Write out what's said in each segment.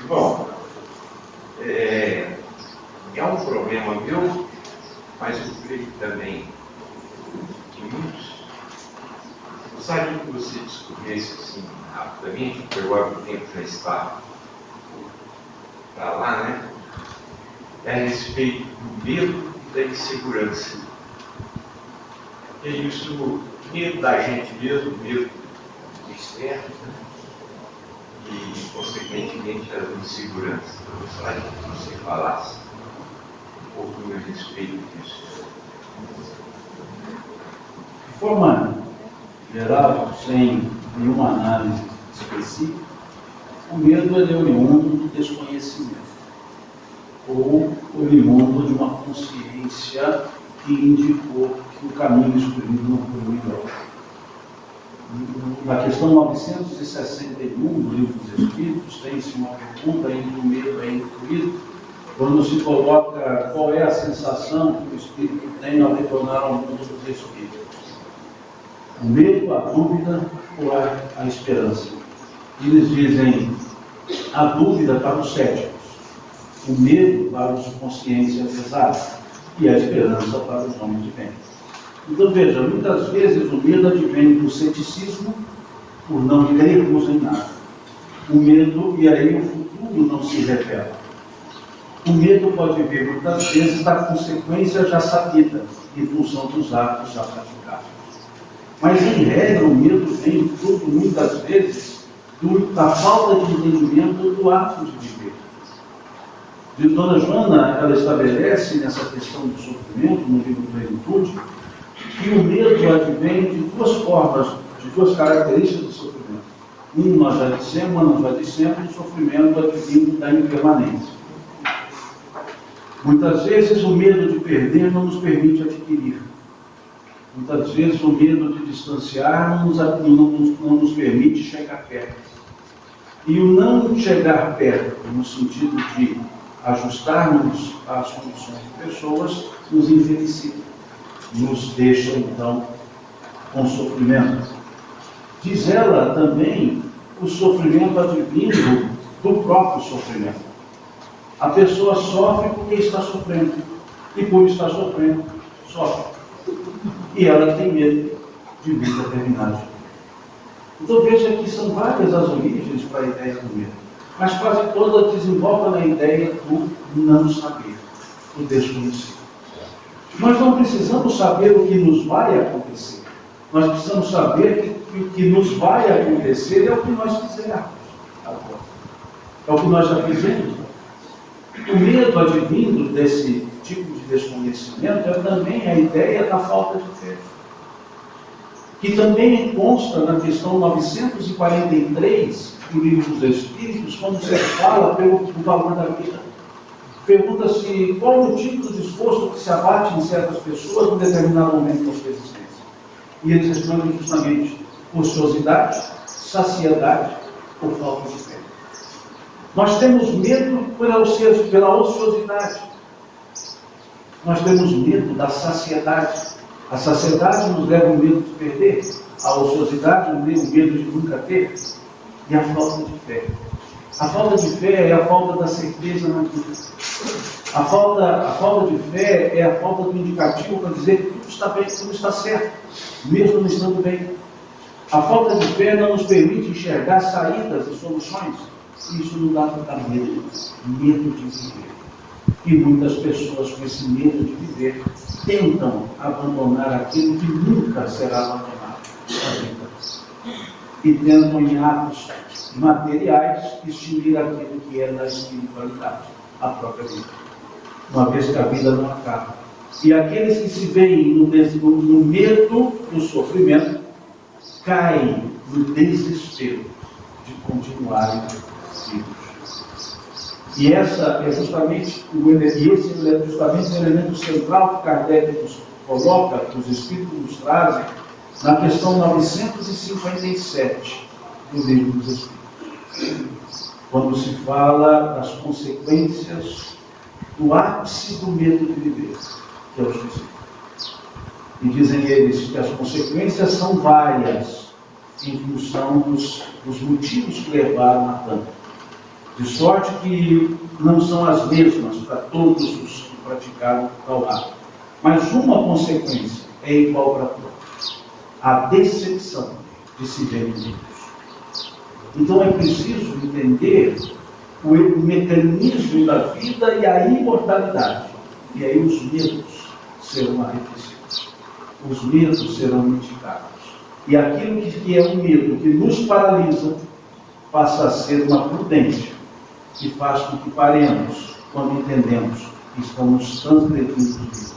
Bom, é um problema meu, mas eu creio também de muitos. Gostaria que você descobrisse assim rapidamente, porque agora o tempo já está para lá, né? É a respeito do medo e da insegurança. E isso, medo da gente mesmo, medo do externo, né? E, consequentemente, a insegurança. Eu gostaria que você falasse um pouquinho a respeito disso. De forma geral, sem nenhuma análise específica, o medo é oriundo do desconhecimento, ou oriundo de uma consciência que indicou que o caminho escolhido não foi o melhor. Na questão 961 do Livro dos Espíritos, tem-se uma pergunta em que o medo é incluído, quando se coloca qual é a sensação que o espírito tem ao retornar ao mundo dos espíritos. O medo, a dúvida ou a esperança? Eles dizem a dúvida para os céticos, o medo para os de consciência pesada e a esperança para os homens de bem. Então veja, muitas vezes o medo advém do ceticismo, por não crermos em nada. O medo, e aí o futuro não se revela. O medo pode vir muitas vezes da consequência já sabida, em função dos atos já praticados. Mas, em regra, o medo vem fruto, muitas vezes, da falta de entendimento do ato de viver. De Dona Joana, ela estabelece nessa questão do sofrimento, no livro Plenitude, que o medo advém de duas formas, de duas características do sofrimento. Nós já dissemos, o sofrimento advindo da impermanência. Muitas vezes o medo de perder não nos permite adquirir. Muitas vezes o medo de distanciar não nos permite chegar perto. E o não chegar perto, no sentido de ajustarmos às condições de pessoas, nos infelicita, nos deixa então com sofrimento. Diz ela também o sofrimento advindo do próprio sofrimento. A pessoa sofre porque está sofrendo, e por estar sofrendo, sofre. E ela tem medo de vir a terminar. Então veja que são várias as origens para a ideia do medo, mas quase todas desembocam na ideia do não saber, do desconhecido. Nós não precisamos saber o que nos vai acontecer, nós precisamos saber que o que nos vai acontecer é o que nós fizermos agora. É o que nós já fizemos. O medo advindo desse tipo de desconhecimento é também a ideia da falta de fé, que também consta na questão 943 do Livro dos Espíritos, quando se fala pelo valor da vida. Pergunta-se qual o motivo do desgosto que se abate em certas pessoas num determinado momento da sua existência. E eles respondem justamente ociosidade, saciedade ou falta de fé. Nós temos medo pela ociosidade. Nós temos medo da saciedade. A saciedade nos leva ao medo de perder. A ociosidade nos leva ao medo de nunca ter. E a falta de fé. A falta de fé é a falta da certeza na vida. A falta de fé é a falta do indicativo para dizer que tudo está bem, tudo está certo, mesmo não estando bem. A falta de fé não nos permite enxergar saídas e soluções. Isso não dá para dar medo de viver. E muitas pessoas com esse medo de viver tentam abandonar aquilo que nunca será abandonado, a vida. E tentam em atos materiais extinguir aquilo que é da espiritualidade, a própria vida. Uma vez que a vida não acaba. E aqueles que se veem no medo do sofrimento caem no desespero de continuarem vivos. E esse é justamente o elemento central que Kardec nos coloca, que os Espíritos nos trazem, na questão 957 do Livro dos Espíritos, quando se fala das consequências do ápice do medo de viver, que é o suicídio. E dizem eles que as consequências são várias, em função dos motivos que levaram a tanto. De sorte que não são as mesmas para todos os que praticaram tal ato. Mas uma consequência é igual para todos: a decepção de se ver em Deus. Então é preciso entender o mecanismo da vida e a imortalidade. E aí os medos serão arrefecidos. Os medos serão mitigados. E aquilo que é um medo que nos paralisa passa a ser uma prudência que faz com que paremos quando entendemos que estamos transgredindo os limites.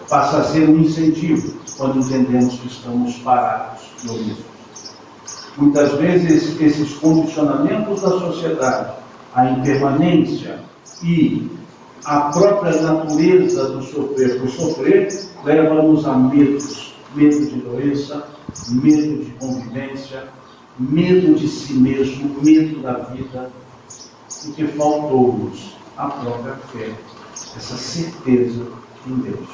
Passa a ser um incentivo quando entendemos que estamos parados e omissos. Muitas vezes esses condicionamentos da sociedade, a impermanência e a própria natureza do sofrer por sofrer, leva-nos a medos. Medo de doença, medo de convivência, medo de si mesmo, medo da vida, porque faltou-nos a própria fé, essa certeza em Deus.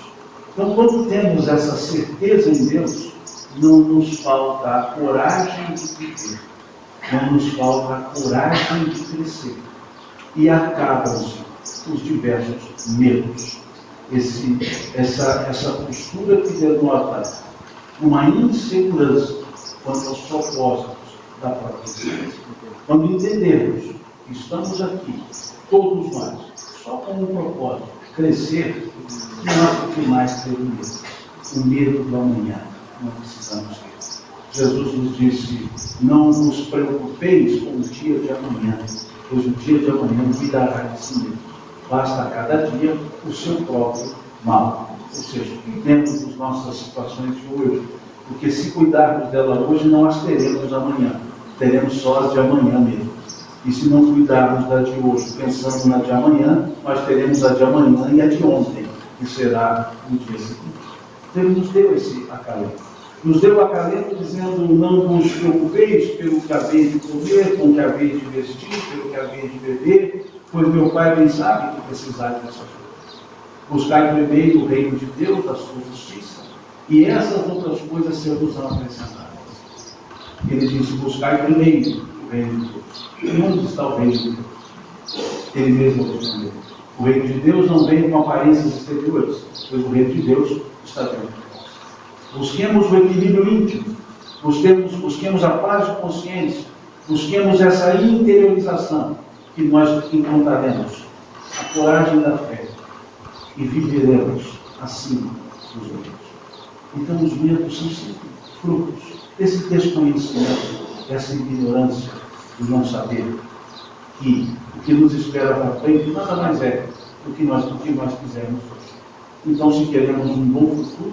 Então, quando temos essa certeza em Deus, não nos falta a coragem de viver, não nos falta a coragem de crescer. E acabam-se os diversos medos. Essa postura que denota uma insegurança quanto aos propósitos da própria existência. Quando entendemos que estamos aqui, todos nós, só com um propósito, crescer, não há por que mais ter medo. O medo do amanhã, não precisamos ter. Jesus nos disse: não vos preocupeis com o dia de amanhã, pois o dia de amanhã cuidará de si mesmo. Basta a cada dia o seu próprio mal. Ou seja, dentro das nossas situações de hoje. Porque se cuidarmos dela hoje, não as teremos amanhã. Teremos só as de amanhã mesmo. E se não cuidarmos da de hoje, pensando na de amanhã, nós teremos a de amanhã e a de ontem, que será no dia seguinte. Então Ele nos deu esse acalento. Nos deu acalento dizendo: não vos preocupeis pelo que haveis de comer, com o que haveis de vestir, pelo que haveis de beber, pois meu Pai bem sabe que precisais dessas coisas. Buscai primeiro o reino de Deus, a sua justiça, e essas outras coisas serão acrescentadas. Ele disse: buscai primeiro o reino de Deus. E onde está o reino de Deus? Ele mesmo respondeu: o reino de Deus não vem com aparências exteriores, pois o reino de Deus está dentro de nós. Busquemos o equilíbrio íntimo, busquemos a paz de consciência, busquemos essa interiorização que nós encontraremos, a coragem da fé, e viveremos acima dos outros. Então os medos são sempre frutos desse desconhecimento, dessa ignorância, do não saber, que o que nos espera para frente nada mais é do que nós fizermos hoje. Então, se queremos um bom futuro,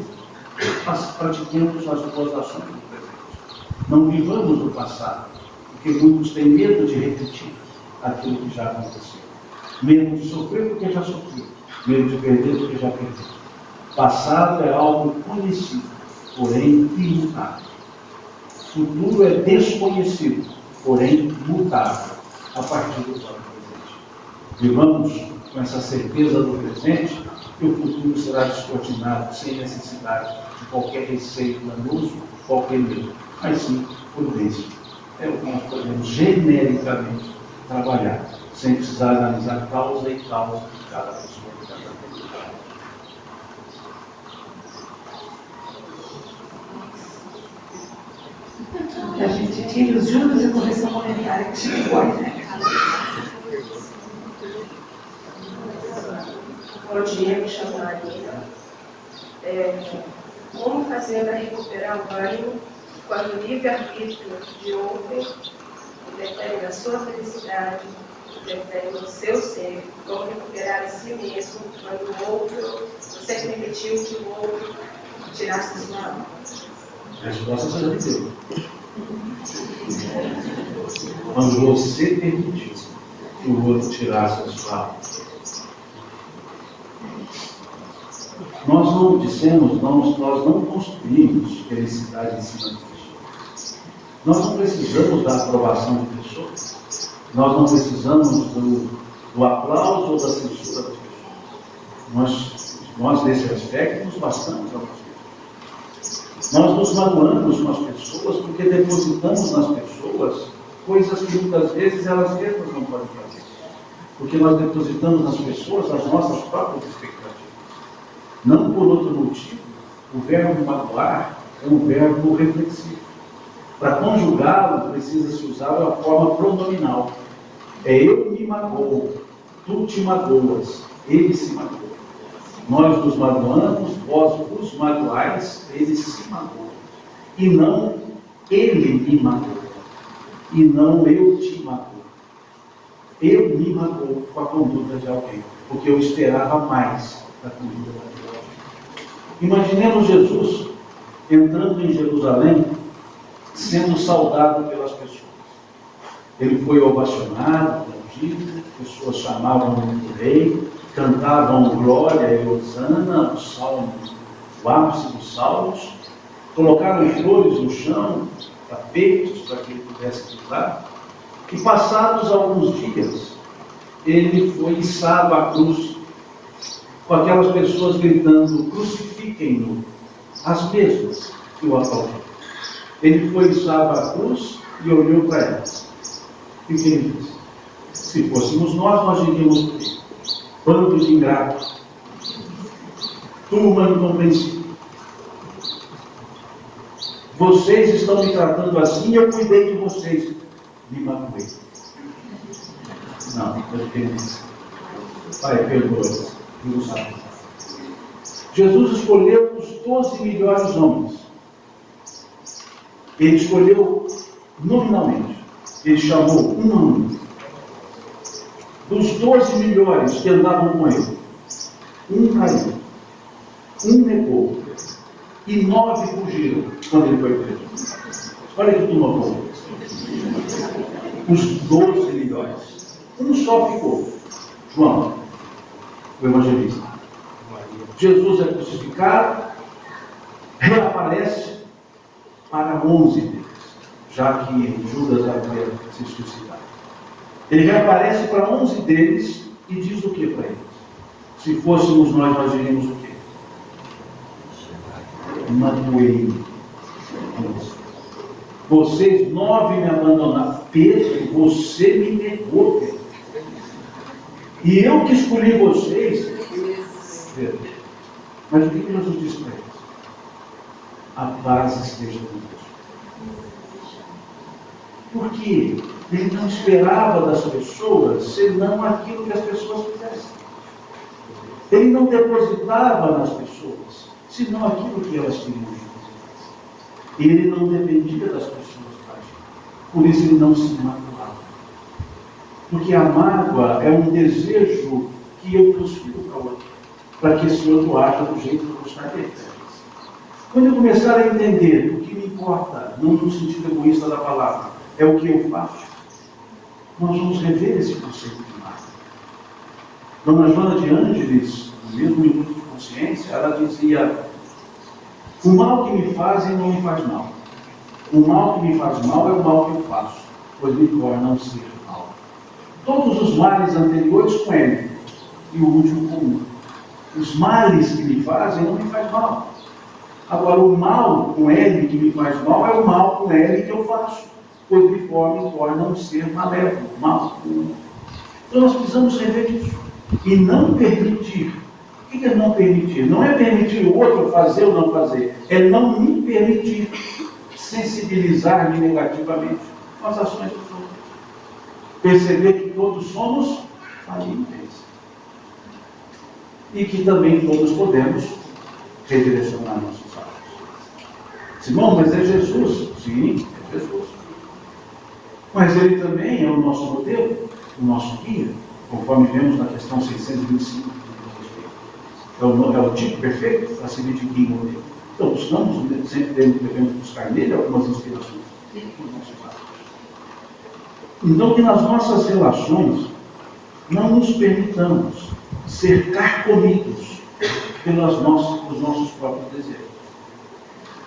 pratiquemos as boas ações do presente. Não vivamos do passado, porque muitos têm medo de repetir aquilo que já aconteceu. Medo de sofrer porque já sofreu. Medo de perder porque já perdeu. Passado é algo conhecido, porém imutável. Futuro é desconhecido, porém mutável, a partir do próprio presente. Vivamos com essa certeza do presente, que o futuro será descortinado sem necessidade de qualquer receio danoso, qualquer medo, mas sim prudência. É o que nós podemos genericamente trabalhar, sem precisar analisar causa e causa de cada pessoa, de cada pessoa. Que a gente tire os juros e correção monetária que chegou, né? Bom dia, me chamo Marina. Como fazer para recuperar o ânimo quando o livre-arbítrio de ontem interfere na sua felicidade, interfere no seu ser? Como recuperar a si mesmo quando o outro, você permitiu que o outro tirasse a sua alma? A resposta será de Deus. Quando você permitiu que o outro tirasse a sua alma. Nós não dissemos, nós não construímos felicidade em cima de pessoas. Nós não precisamos da aprovação de pessoas. Nós não precisamos do aplauso ou da censura das pessoas. Nós nesse aspecto, nos bastamos a pessoas. Nós nos magoamos com as pessoas porque depositamos nas pessoas coisas que muitas vezes elas mesmas não podem fazer. porque nós depositamos nas pessoas as nossas próprias expectativas. Não por outro motivo, o verbo magoar é um verbo reflexivo. Para conjugá-lo, precisa-se usar a forma pronominal. É eu me magoo, tu te magoas, ele se magoa. Nós nos magoamos, vós vos magoais, ele se magoa. E não ele me magoa. E não eu te magoo. Eu me magoo com a conduta de alguém, porque eu esperava mais da conduta de alguém. Imaginemos Jesus entrando em Jerusalém, sendo saudado pelas pessoas. Ele foi ovacionado, ungido, pessoas chamavam-no de rei, cantavam glória e hosana, o salmo, o ápice dos salmos, colocaram flores no chão, tapetes para que ele pudesse pisar, e passados alguns dias, ele foi içado à cruz, com aquelas pessoas gritando, crucifiquem-no, as mesmas que o aplaudiram. Ele foi içado à cruz e olhou para elas. E o que ele disse? Se fôssemos nós diríamos o quê? Bando de ingratos, turma incompreensível. Vocês estão me tratando assim, eu cuidei de vocês. Me magoei. Não, eu tenho isso. Pai, perdoa. Jesus escolheu os 12 melhores homens. Ele escolheu nominalmente. Ele chamou um a um. Dos 12 melhores que andavam com ele, um caiu, um negou, e 9 fugiram quando ele foi preso. Olha que turma boa. Os 12 melhores. Um só ficou. João, o evangelista. Jesus é crucificado, reaparece para 11 deles, já que Judas havia se suicidado. Ele reaparece para 11 deles e diz o que para eles? Se fôssemos nós diríamos o quê? Magoei. Vocês 9 me abandonaram. Pedro, você me negou, Pedro. E eu que escolhi vocês. Pedro. Mas o que Jesus disse para eles? A paz esteja convosco. Porque ele não esperava das pessoas senão aquilo que as pessoas fizessem. Ele não depositava nas pessoas senão aquilo que elas queriam fazer. Ele não dependia das pessoas para agir. Por isso ele não se magoava. Porque a mágoa é um desejo que eu transfiro para o outro, para que esse outro haja do jeito que eu gostaria. Quando eu começar a entender o que me importa, não no sentido egoísta da palavra, é o que eu faço, nós vamos rever esse conceito de mágoa. Dona Joana de Ângeles, no mesmo minuto de consciência, ela dizia: o mal que me fazem não me faz mal. O mal que me faz mal é o mal que eu faço, pois me torna um ser mal. Todos os males anteriores com ele, e o último com um. Os males que me fazem não me faz mal. Agora, o mal com L que me faz mal é o mal com L que eu faço, pois me torna um ser malévolo, mal. Então nós precisamos rever isso e não permitir. O que é não permitir? Não é permitir o outro fazer ou não fazer, é não me permitir sensibilizar-me negativamente com as ações dos outros. Perceber que todos somos falíveis e que também todos podemos redirecionar nossos atos. Simão, mas é Jesus? Sim, é Jesus. Mas ele também é o nosso modelo, o nosso guia, conforme vemos na questão 625. É o tipo perfeito para se medir guia e modelo. Então, sempre devemos buscar nele algumas inspirações. Então, que nas nossas relações não nos permitamos ser carcomidos pelos nossos próprios desejos.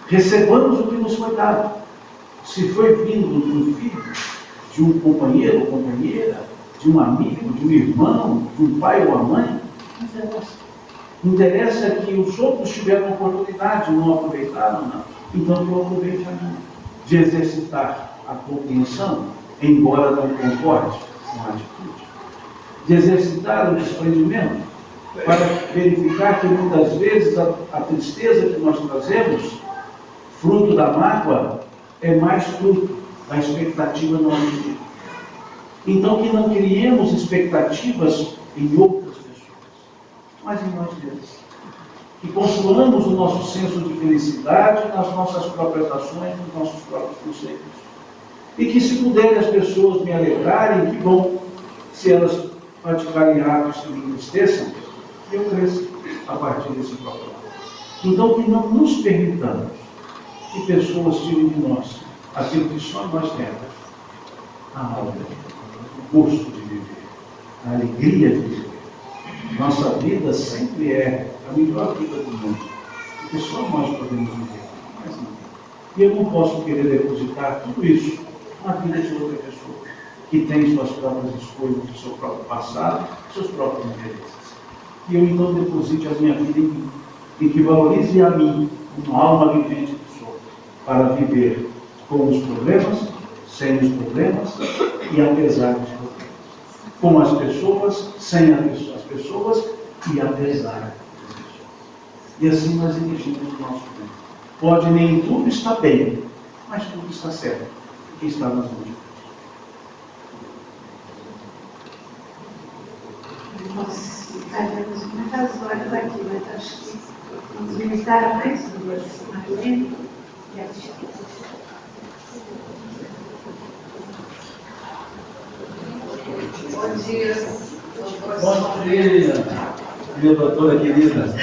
Recebamos o que nos foi dado. Se foi vindo de um filho, de um companheiro ou companheira, de um amigo, de um irmão, de um pai ou uma mãe, não interessa. Interessa que os outros tiveram oportunidade, não aproveitaram, não. Então que eu aproveite a minha, de exercitar a compreensão, embora não concorde com a atitude. de exercitar o desprendimento, para verificar que muitas vezes a tristeza que nós trazemos, fruto da mágoa, é mais fruto da expectativa não atendida. Então, que não criemos expectativas em outras pessoas, mas em nós mesmos. Que construamos o nosso senso de felicidade nas nossas próprias ações, nos nossos próprios conceitos. E que, se puderem as pessoas me alegrarem, que bom, se elas praticarem atos que me entristeçam, que eu cresça a partir desse próprio lado. Então, que não nos permitamos que pessoas tirem de nós aquilo que só nós temos: a alma, o gosto de viver, a alegria de viver. Nossa vida sempre é a melhor vida do mundo, porque só nós podemos viver, mais ninguém. E eu não posso querer depositar tudo isso na vida de outra pessoa, que tem suas próprias escolhas, o seu próprio passado, seus próprios interesses. E eu então deposite a minha vida em mim, e que valorize a mim, uma alma vivente que sou, para viver com os problemas, sem os problemas e apesar dos problemas. Com as pessoas, sem as pessoas e apesar das pessoas. E assim nós dirigimos o nosso bem. Pode nem tudo estar bem, mas tudo está certo, porque está nas mãos de Deus. Nós estaremos muitas horas aqui, mas acho que vamos limitar a mais duas, Marlene e a Chico. Bom dia. Bom dia, minha doutora querida.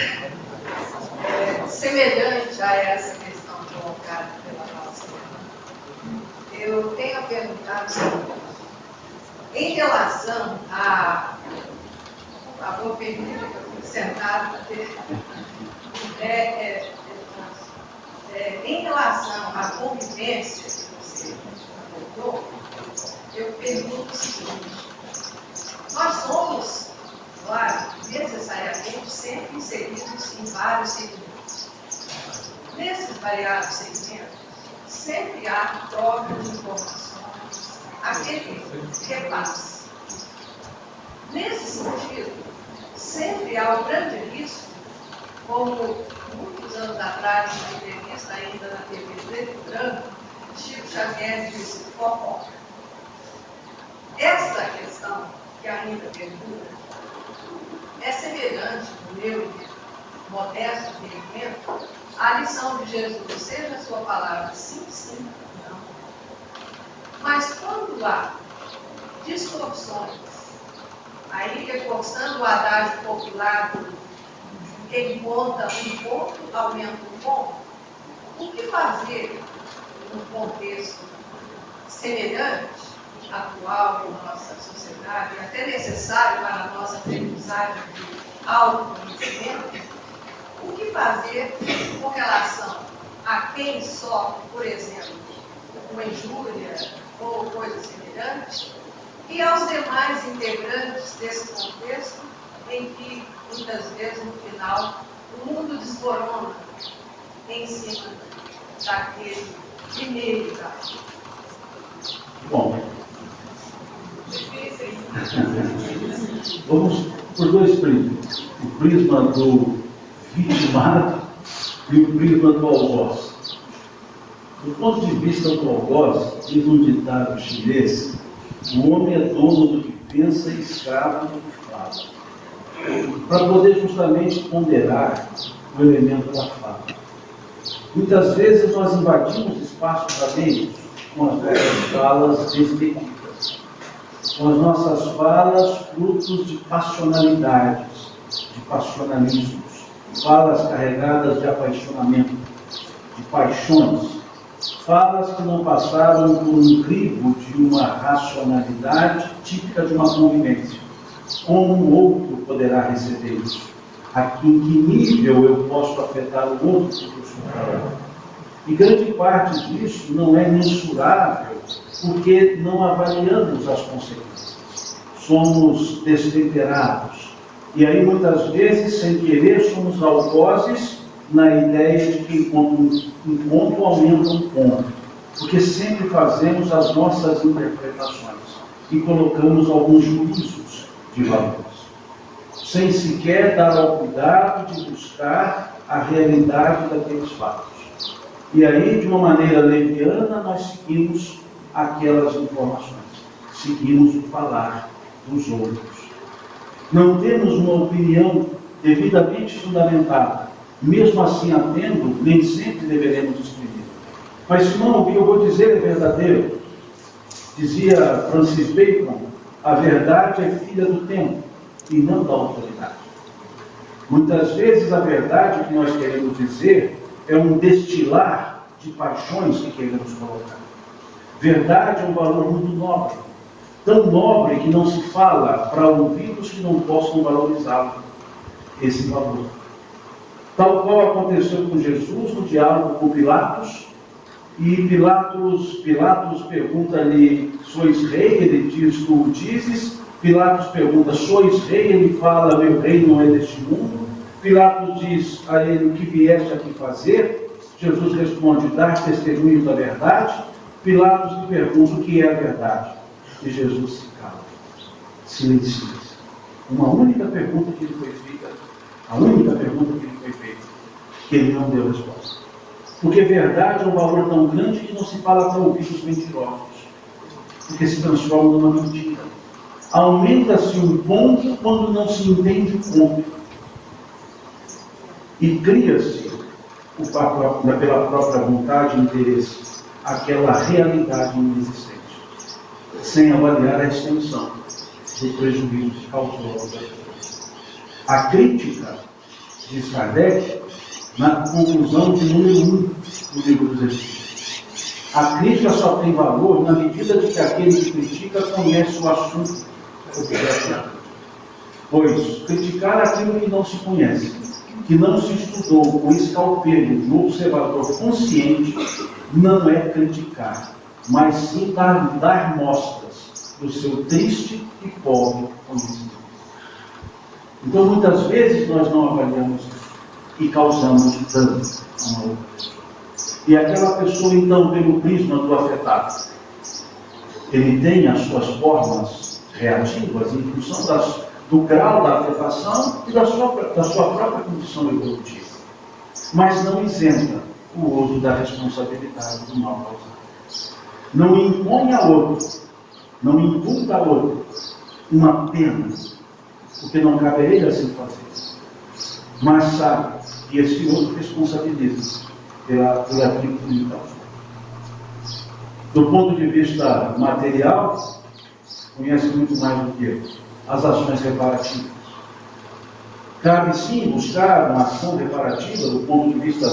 Semelhante a essa questão colocada pela nossa irmã, eu tenho a perguntar o seguinte: em relação a vou pedir que eu fique sentado, em relação à convivência que você colocou, eu pergunto o seguinte: nós somos, claro, necessariamente sempre inseridos em vários segmentos. Nesses variados segmentos, sempre há troca de informações, aquele repasse. Nesse sentido, sempre há o grande risco, como muitos anos atrás, na entrevista ainda na TV Preto e Branco, Chico Xavier disse: fofoca. Essa questão que ainda perdura é semelhante, no meu modesto entendimento, à lição de Jesus: seja a sua palavra sim, sim, não. Mas quando há distorções, aí reforçando o adágio popular, quem conta um ponto, aumenta um ponto, o que fazer num contexto semelhante, atual em nossa sociedade, e até necessário para a nossa aprendizagem de autoconhecimento? O que fazer com relação a quem sofre, por exemplo, uma injúria ou coisa semelhante, e aos demais integrantes desse contexto, em que, muitas vezes, no final, o mundo desmorona em cima daquele primeiro caso? Bom, vamos por dois prismas: o prisma do vitimado e o prisma do algoz. Do ponto de vista do algoz, diz um ditado chinês: o homem é dono do que pensa e escravo do que fala. Para poder justamente ponderar o elemento da fala. Muitas vezes nós invadimos espaços alheios com as nossas falas desmedidas, com as nossas falas frutos de passionalidades, de passionalismos, falas carregadas de apaixonamento, de paixões, falas que não passaram por um crivo de uma racionalidade típica de uma convivência. Como um outro poderá receber isso? Aqui, em que nível eu posso afetar o outro que eu estou falando? E grande parte disso não é mensurável, porque não avaliamos as consequências. Somos destemperados. E aí, muitas vezes, sem querer, somos algozes na ideia de que um ponto aumenta um ponto. Porque sempre fazemos as nossas interpretações e colocamos alguns juízos de valores, sem sequer dar ao cuidado de buscar a realidade daqueles fatos. E aí, de uma maneira leviana, nós seguimos aquelas informações, seguimos o falar dos outros. Não temos uma opinião devidamente fundamentada. Mesmo assim, a tendo, nem sempre deveremos exprimir. Mas se não ouvir, eu vou dizer é verdadeiro. Dizia Francis Bacon, a verdade é filha do tempo e não da autoridade. Muitas vezes a verdade que nós queremos dizer é um destilar de paixões que queremos colocar. Verdade é um valor muito nobre, tão nobre que não se fala para ouvidos que não possam valorizá-lo, esse valor. Tal qual aconteceu com Jesus no diálogo com Pilatos, e Pilatos pergunta-lhe, sois rei? Ele diz, tu o dizes. Pilatos pergunta, sois rei? Ele fala, meu reino não é deste mundo. Pilatos diz a ele, o que vieste aqui fazer? Jesus responde, dar testemunho da verdade. Pilatos lhe pergunta, o que é a verdade? E Jesus se cala, silencia-se. Uma única pergunta que lhe foi feita, a única pergunta que lhe foi feita, que ele não deu resposta. Porque verdade é um valor tão grande que não se fala para ouvidos mentirosos, porque se transforma numa mentira. Aumenta-se um ponto quando não se entende o ponto. E cria-se, pela própria vontade e interesse, aquela realidade inexistente, sem avaliar a extensão do prejuízo que causou ao outro. A crítica, diz Kardec, na conclusão de número 1 do Livro dos Espíritos. A crítica só tem valor na medida de que aquele que critica conhece o assunto objeto. Pois, criticar aquilo que não se conhece, que não se estudou com escalpelo de um observador consciente, não é criticar, mas sim dar mostras do seu triste e pobre conhecimento. Então, muitas vezes nós não avaliamos isso e causamos dano a uma outra pessoa. E aquela pessoa, então, pelo prisma do afetado, ele tem as suas formas reativas em função do grau da afetação e da sua própria condição evolutiva. Mas não isenta o uso da responsabilidade do mal causado. Não impõe a outro, não imputa a outro uma pena, porque não cabe a ele assim fazer. Mas sabe que esse outro responsabiliza por aquilo que lhe causou. Do ponto de vista material, conhece muito mais do que eu as ações reparativas. Cabe sim buscar uma ação reparativa do ponto de vista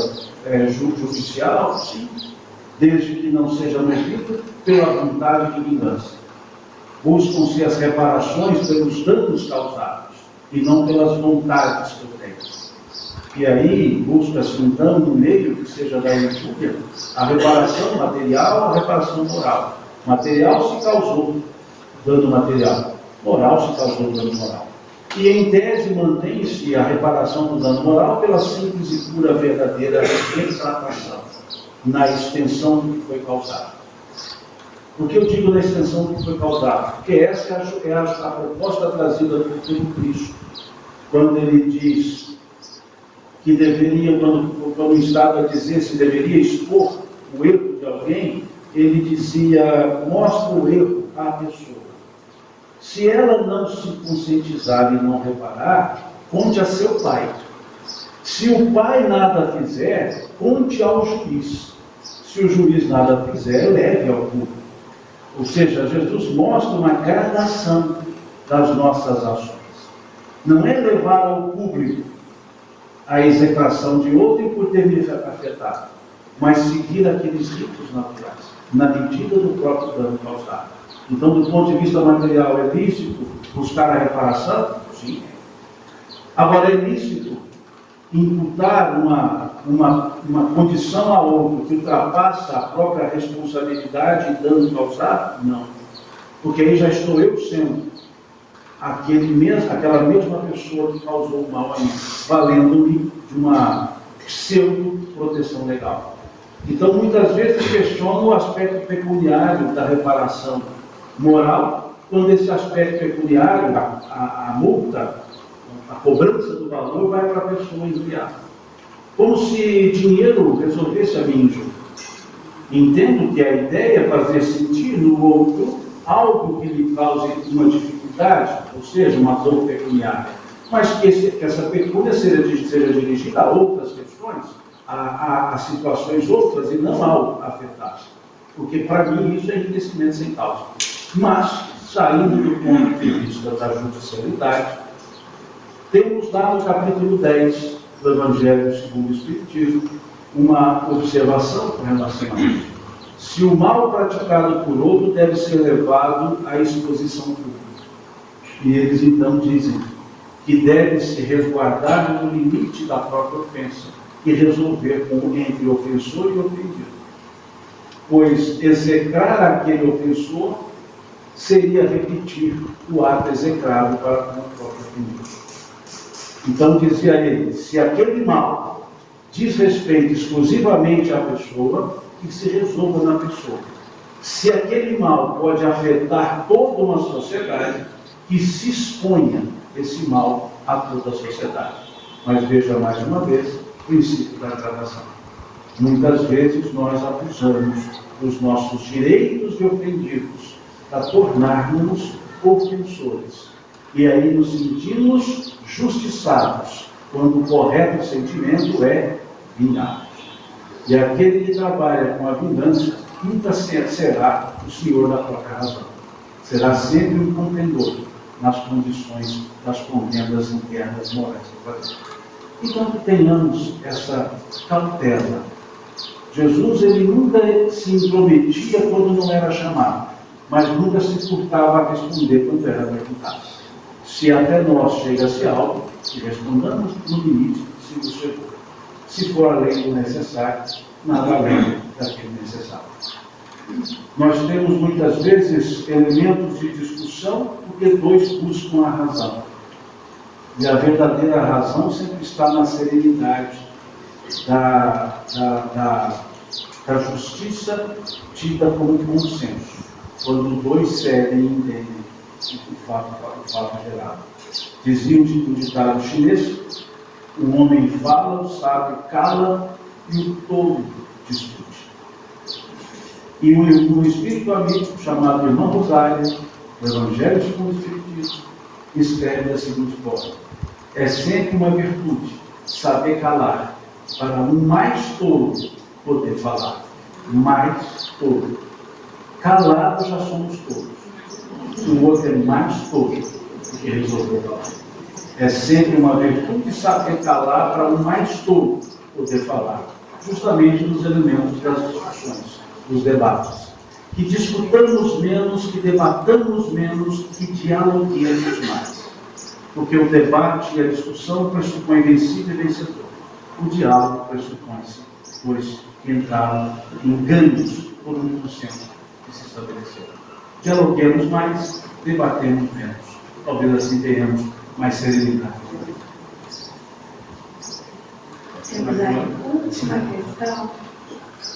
judicial, sim, desde que não seja movido pela vontade de vingança. Buscam-se as reparações pelos danos causados e não pelas vontades que eu tenho. E aí busca-se então no meio que seja da injúria a reparação material, a reparação moral. Material se causou dano material, moral se causou dano moral. E em tese mantém-se a reparação do dano moral pela simples e pura verdadeira retratação na extensão do que foi causado. Por que eu digo na extensão do que foi causado? Porque essa é a proposta trazida pelo Cristo, quando ele diz que deveria, quando estava a dizer se deveria expor o erro de alguém, ele dizia, mostra o erro à pessoa. Se ela não se conscientizar e não reparar, conte a seu pai. Se o pai nada fizer, conte ao juiz. Se o juiz nada fizer, leve ao público. Ou seja, Jesus mostra uma gradação das nossas ações. Não é levar ao público a execração de outro por ter me afetado, mas seguir aqueles ritos naturais, na medida do próprio dano causado. Então, do ponto de vista material, é lícito buscar a reparação? Sim. Agora, é lícito imputar uma condição a outro que ultrapassa a própria responsabilidade e dano causado? Não. Porque aí já estou eu sendo aquela mesma pessoa que causou o mal a mim, valendo-me de uma pseudo-proteção legal. Então, muitas vezes questiono o aspecto pecuniário da reparação moral quando esse aspecto pecuniário, a multa, a cobrança do valor vai para a pessoa enviada. Como se dinheiro resolvesse a minha injúria. Entendo que a ideia é fazer sentir no outro algo que lhe cause uma dificuldade, ou seja, uma dor pecuniária, mas que essa pecúnia seja dirigida a outras questões, a situações outras e não ao afetado. Porque para mim isso é enriquecimento sem causa. Mas, saindo do ponto de vista da judicialidade, temos lá no capítulo 10 do Evangelho segundo o Espiritismo uma observação com relação a isso. Se o mal praticado por outro deve ser levado à exposição pública. E eles então dizem que deve se resguardar no limite da própria ofensa e resolver entre ofensor e ofendido. Pois execrar aquele ofensor seria repetir o ato execrado para com o próprio ofendido. Então dizia ele, se aquele mal diz respeito exclusivamente à pessoa, que se resolva na pessoa. Se aquele mal pode afetar toda uma sociedade, que se exponha esse mal a toda a sociedade. Mas veja mais uma vez o princípio da gradação. Muitas vezes nós abusamos dos nossos direitos de ofendidos para tornarmos ofensores. E aí nos sentimos justiçados, quando o correto sentimento é vingar. E aquele que trabalha com a vingança nunca será o senhor da própria razão. Será sempre um contendor nas condições das contendas internas morais do Brasil. Então que tenhamos essa cautela. Jesus ele nunca se intrometia quando não era chamado, mas nunca se furtava a responder quando era perguntado. Se até nós chega-se algo, que respondamos no limite, se nos chegou. Se for além do necessário, nada além daquele necessário. Nós temos muitas vezes elementos de discussão porque dois buscam a razão. E a verdadeira razão sempre está na serenidade da justiça tida como consenso. Quando dois cedem e entendem o fato gerado. Dizia o ditado chinês, o homem fala, o sábio cala e o tolo discute. E o espírito amigo, chamado Irmão Rosário, do Evangelho segundo o Espiritismo, escreve da seguinte forma: é sempre uma virtude saber calar, para um mais tolo poder falar. Mais tolo. Calado já somos todos. O outro é mais tolo do que resolveu falar. É sempre uma virtude saber calar para um mais tolo poder falar. Justamente nos elementos das discussões, dos debates. Que discutamos menos, que debatamos menos, que dialoguemos mais. Porque o debate e a discussão pressupõem vencido e vencedor. O diálogo pressupõe-se, pois entraram em ganhos por um consenso que se estabeleceu. Dialoguemos mais, debatemos menos. Talvez assim tenhamos mais serenidade. Temos aí a última questão.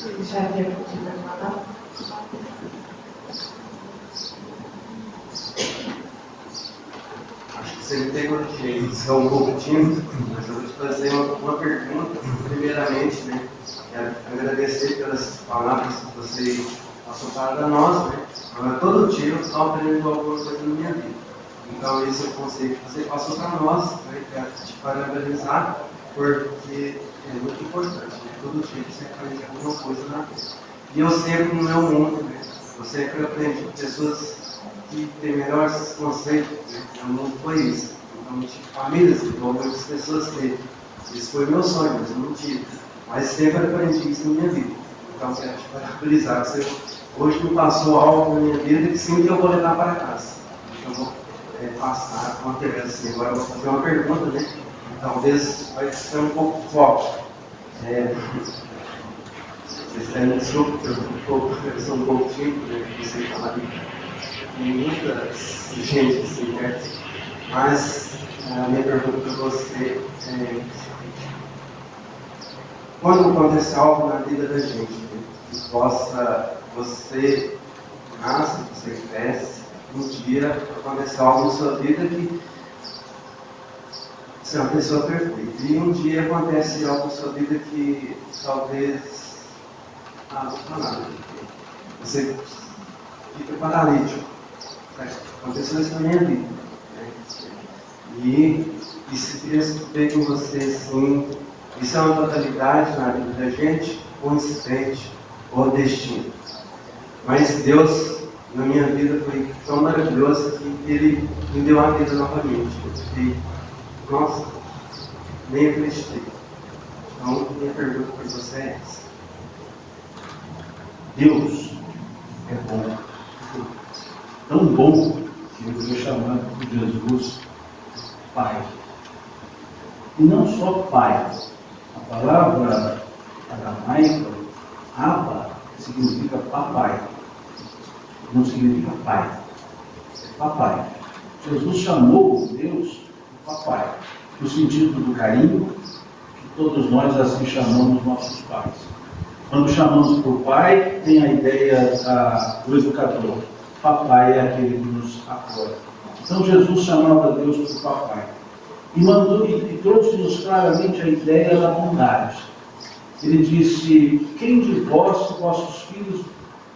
Ele já havia pedido a palavra. Acho que você me pegou de jeito, você é um pouco tímido, mas eu vou te fazer uma pergunta. Primeiramente, né, quero agradecer pelas palavras que você passou para nós, né? Todo dia eu estou aprendendo alguma coisa na minha vida. Então, esse é o conceito que você passou para nós, né? Quero te parabenizar, porque é muito importante. Né? Todo dia você aprende alguma coisa na vida. E eu sempre, no meu mundo, né? Eu sempre aprendi com pessoas que têm melhores conceitos. Né? O mundo foi isso. Então, tive famílias igual muitas pessoas teve. Isso foi meu sonho, mas eu não tive. Mas sempre aprendi isso na minha vida. Então, quero te parabenizar. Você hoje me passou algo na minha vida que sim que eu vou levar para casa. Eu vou passar com uma pergunta assim. Agora eu vou fazer uma pergunta, né? Talvez vai ser um pouco forte. Vocês devem desculpa, eu sou um pouco tímido, né? Não sei falar com muita gente assim, né? Mas a minha pergunta para você é: quando acontecer algo na vida da gente, né, que possa, você nasce, você cresce, um dia aconteceu algo na sua vida que você é uma pessoa perfeita. E um dia acontece algo na sua vida que talvez não nada. Você fica paralítico. Aconteceu isso na minha vida. E se Deus veio com você assim, isso é uma fatalidade na vida da gente, ou um incidente, ou destino. Mas Deus, na minha vida, foi tão maravilhoso que Ele me deu a vida novamente. Eu fiquei, nossa, nem acreditei. Então, minha pergunta para você é essa. Deus é bom. Tão bom que eu fui chamado por Jesus Pai. E não só Pai. A palavra aramaica, Abba, significa papai. Não significa pai. É papai. Jesus chamou Deus de papai, no sentido do carinho, que todos nós assim chamamos nossos pais. Quando chamamos por pai, tem a ideia do educador. Papai é aquele que nos apoia. Então Jesus chamava Deus por papai. E mandou e trouxe-nos claramente a ideia da bondade. Ele disse: quem de vós, se vossos filhos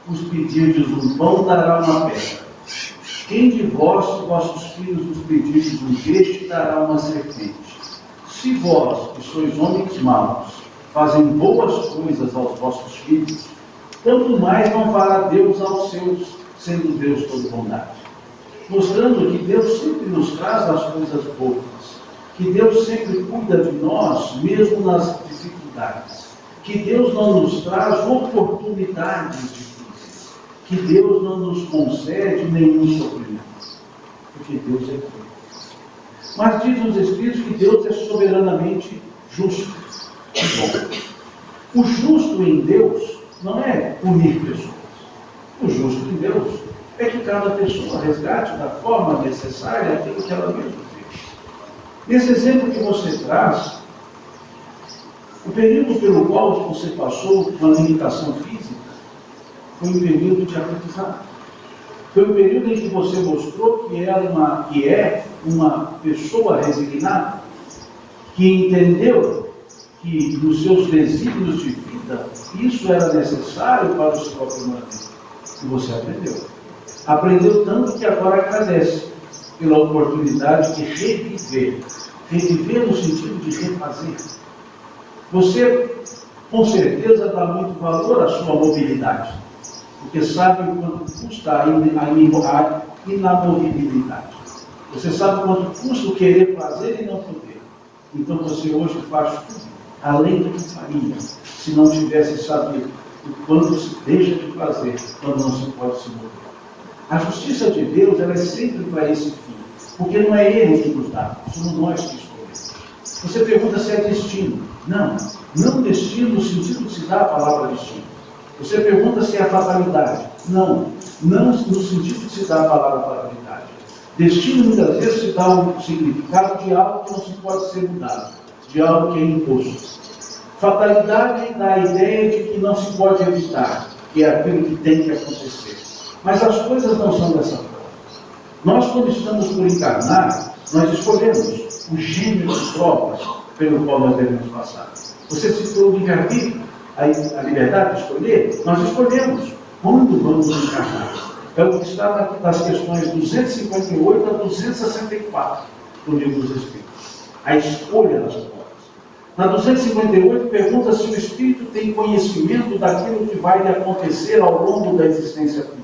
os pedirdes um pão, dará uma pedra? Quem de vós, se vossos filhos os pedirdes um peixe, dará uma serpente? Se vós, que sois homens maus, fazem boas coisas aos vossos filhos, quanto mais não fará Deus aos seus, sendo Deus todo bondade. Mostrando que Deus sempre nos traz as coisas boas, que Deus sempre cuida de nós, mesmo nas dificuldades, que Deus não nos traz oportunidades difíceis, que Deus não nos concede nenhum sofrimento, porque Deus é bom. Mas diz os Espíritos que Deus é soberanamente justo e bom. O justo em Deus não é punir pessoas. O justo em Deus é que cada pessoa resgate da forma necessária aquilo que ela mesma fez. Nesse exemplo que você traz, o período pelo qual você passou com a limitação física foi um período de aprendizado. Foi um período em que você mostrou que é uma pessoa resignada, que entendeu que nos seus desígnios de vida isso era necessário para o seu aprimoramento. E você aprendeu. Aprendeu tanto que agora agradece pela oportunidade de reviver. Reviver no sentido de refazer. Você, com certeza, dá muito valor à sua mobilidade, porque sabe o quanto custa a inamovibilidade. Você sabe o quanto custa o querer fazer e não poder. Então você hoje faz tudo, além do que faria, se não tivesse sabido o quanto se deixa de fazer quando não se pode se mover. A justiça de Deus ela é sempre para esse fim, porque não é Ele que nos dá, somos nós que escolhemos. Você pergunta se é destino. Não, não destino no sentido de se dar a palavra destino. Você pergunta se é fatalidade. Não, não no sentido de se dar a palavra fatalidade. Destino muitas vezes se dá um significado de algo que não se pode ser mudado, de algo que é imposto. Fatalidade dá a ideia de que não se pode evitar, que é aquilo que tem que acontecer. Mas as coisas não são dessa forma. Nós, quando estamos por encarnar, nós escolhemos o gênero de provas pelo qual nós devemos passar. Você citou o livre-arbítrio, a liberdade de escolher. Nós escolhemos quando vamos encarnar. É o que está nas questões 258 a 264 do Livro dos Espíritos. A escolha das provas. Na 258 pergunta se o Espírito tem conhecimento daquilo que vai lhe acontecer ao longo da existência física.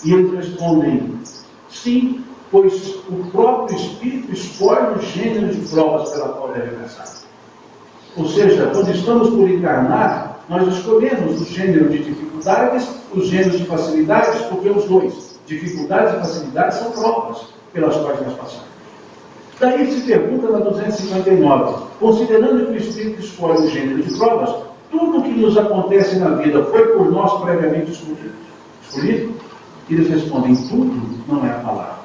E eles respondem, sim, pois o próprio Espírito escolhe o gênero de provas pela qual deve passar. Ou seja, quando estamos por encarnar, nós escolhemos o gênero de dificuldades, os gêneros de facilidades, porque os dois, dificuldades e facilidades, são provas pelas quais nós passamos. Daí se pergunta na 259, considerando que o Espírito escolhe o gênero de provas, tudo o que nos acontece na vida foi por nós previamente escolhido? Eles respondem, tudo não é a palavra.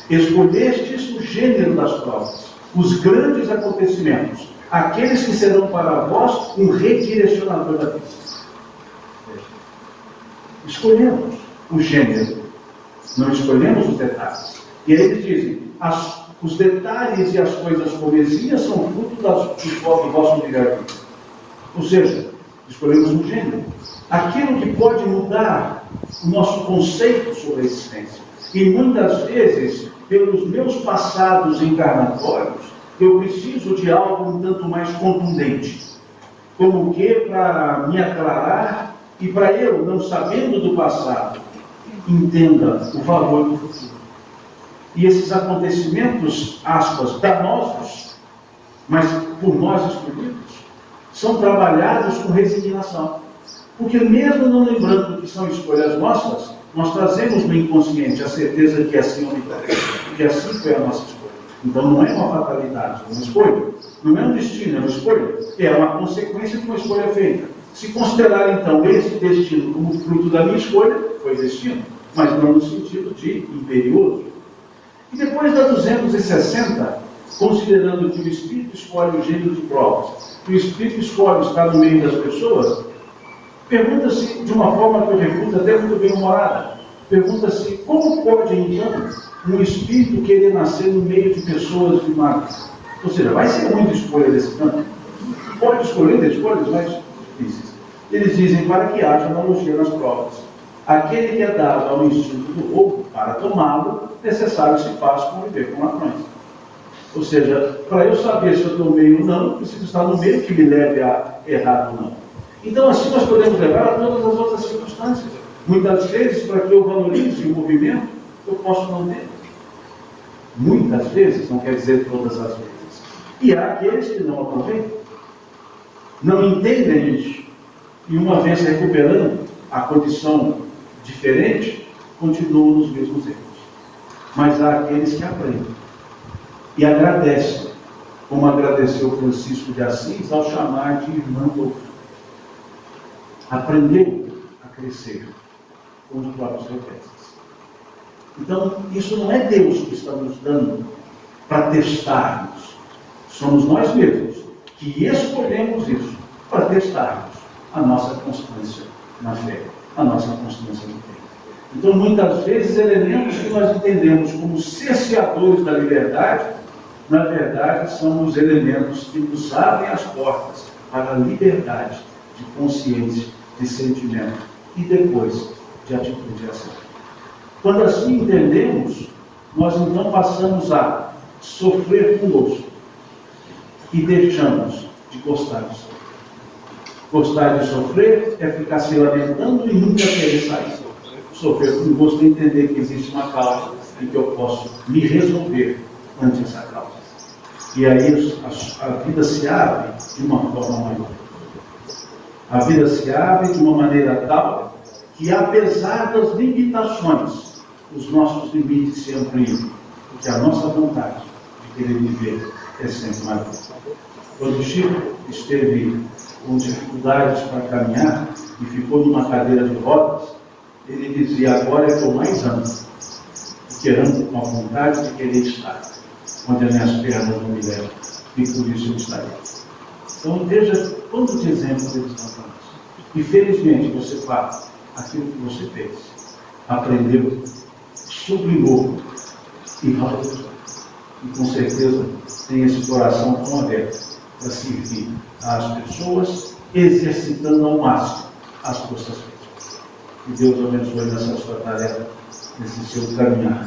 Escolhestes o gênero das provas, os grandes acontecimentos, aqueles que serão para vós um redirecionador da vida. Escolhemos o gênero. não escolhemos os detalhes. E aí eles dizem, os detalhes e as coisas comezinhas são fruto do vosso livre-arbítrio. Ou seja, escolhemos um gênero. Aquilo que pode mudar o nosso conceito sobre a existência. E muitas vezes, pelos meus passados encarnatórios, eu preciso de algo um tanto mais contundente. Como que para me aclarar e para eu, não sabendo do passado, entenda o valor do futuro. E esses acontecimentos, aspas, danosos, mas por nós escolhidos, são trabalhados com resignação. Porque mesmo não lembrando que são escolhas nossas, nós trazemos no inconsciente a certeza que assim é que assim foi a nossa escolha. Então não é uma fatalidade, é uma escolha. Não é um destino, é uma escolha. É uma consequência de uma escolha feita. Se considerar então esse destino como fruto da minha escolha, foi destino, mas não no sentido de imperioso. E depois da 260, considerando que o Espírito escolhe o gênero de provas, que o Espírito escolhe estar no meio das pessoas, pergunta-se de uma forma que eu refuto até muito bem humorada. Pergunta-se como pode então um Espírito querer nascer no meio de pessoas de marcas? Ou seja, vai ser muita escolha desse campo. Pode escolher de escolhas mais difíceis. Eles dizem para que haja analogia nas provas. Aquele que é dado ao instinto do roubo, para tomá-lo, necessário se faz conviver com ladrões. Ou seja, para eu saber se eu estou no meio ou não, preciso estar no meio que me leve a errar ou não. Então, assim nós podemos levar a todas as outras circunstâncias. Muitas vezes, para que eu valorize o movimento, eu posso não ter. Muitas vezes, não quer dizer todas as vezes. E há aqueles que não aproveitam, não entendem isso. E uma vez recuperando a condição diferente, continuam nos mesmos erros. Mas há aqueles que aprendem e agradecem, como agradeceu Francisco de Assis ao chamar de irmã doutor. Aprendeu a crescer com os próprios reflexos. Então, isso não é Deus que está nos dando para testarmos. Somos nós mesmos que escolhemos isso para testarmos a nossa constância na fé, a nossa constância no tempo. Então, muitas vezes, elementos que nós entendemos como cerceadores da liberdade, na verdade, são os elementos que nos abrem as portas para a liberdade de consciência, de sentimento e depois de atitude e ação. Quando assim entendemos, nós então passamos a sofrer conosco e deixamos de gostar de sofrer. Gostar de sofrer é ficar se lamentando e nunca querer sair. Sofrer com gosto é entender que existe uma causa e que eu posso me resolver ante essa causa. E aí a vida se abre de uma forma maior. A vida se abre de uma maneira tal que, apesar das limitações, os nossos limites se ampliam, porque a nossa vontade de querer viver é sempre maior. Quando Chico esteve com dificuldades para caminhar e ficou numa cadeira de rodas, ele dizia: agora é que eu mais amo, porque amo com a vontade de querer estar onde as minhas pernas não me levam, e por isso eu estarei. Então veja quantos exemplos eles estão para nós. E felizmente você faz aquilo que você fez, aprendeu, sublimou e valorizou. E com certeza tem esse coração tão aberto para servir às pessoas, exercitando ao máximo as forças físicas. Que Deus abençoe nessa sua tarefa, nesse seu caminhar.